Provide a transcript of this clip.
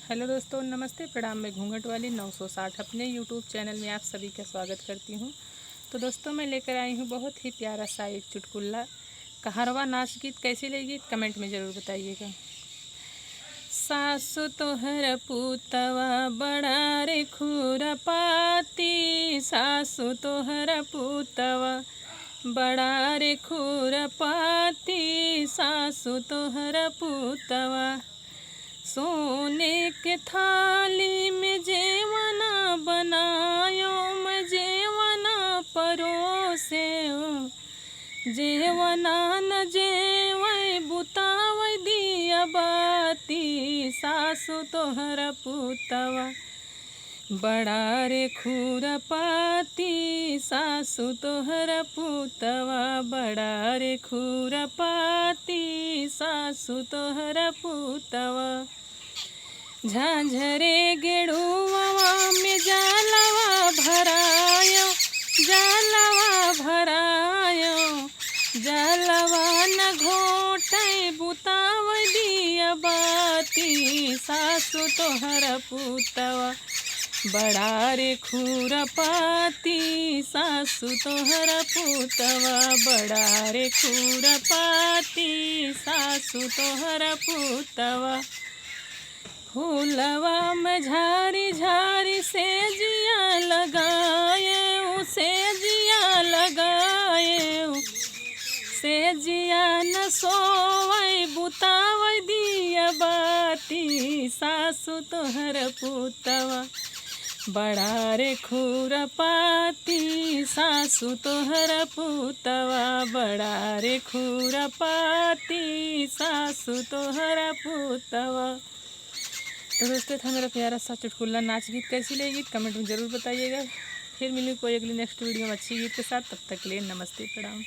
Hello दोस्तों, नमस्ते, प्रणाम। मैं घूंघट वाली 960 अपने यूट्यूब चैनल में आप सभी का स्वागत करती हूँ। तो दोस्तों, मैं लेकर आई हूँ बहुत ही प्यारा सा एक चुटकुला। कहारवा नाच गीत कैसी लगी कमेंट में ज़रूर बताइएगा। सासु तोहर पूतवा बड़ा रे खुरपाती, सासु तोहर पूतवा बड़ा रे खुरपाती, सासु तोहर पूतवा सोने के थाली में जेवना बनायो, मैं जेवना परोसे जेवना न जेवै बुतावै दिया बाती, सासु तोहर पूतवा बड़ा रे खुरपाती, सासु तोहर पूतवा बड़ा रे खुरपाती, सासु तोहर पूतवा झांझरे गेड़ुआ में जालवा भरायो, जालवा भरायो, जालवा न घोटे बुताव दिया बाती, सासु तोहर पूतवा बड़ा रे खुरपाती, सासु तोहर पूतवा बड़ा रे खुरपाती, सासु तोहर पूतवा फूलवा में झारी झारी से जिया लगाए, से जिया लगाए, से जिया न सोवै बुतावै दिया बाती, सासु तोहर पूतवा बड़ा रे खुरपाती, सासु तोहर पूतवा बड़ा रे खुरपाती, सासु तोहर पूतवा। तो दोस्तों, था मेरा प्यारा सा चुटकुला नाच गीत कैसी लगी कमेंट में ज़रूर बताइएगा। फिर मिलूँ कोई अगली नेक्स्ट वीडियो में अच्छी गीत के साथ। तब तक के लिए नमस्ते, प्रणाम।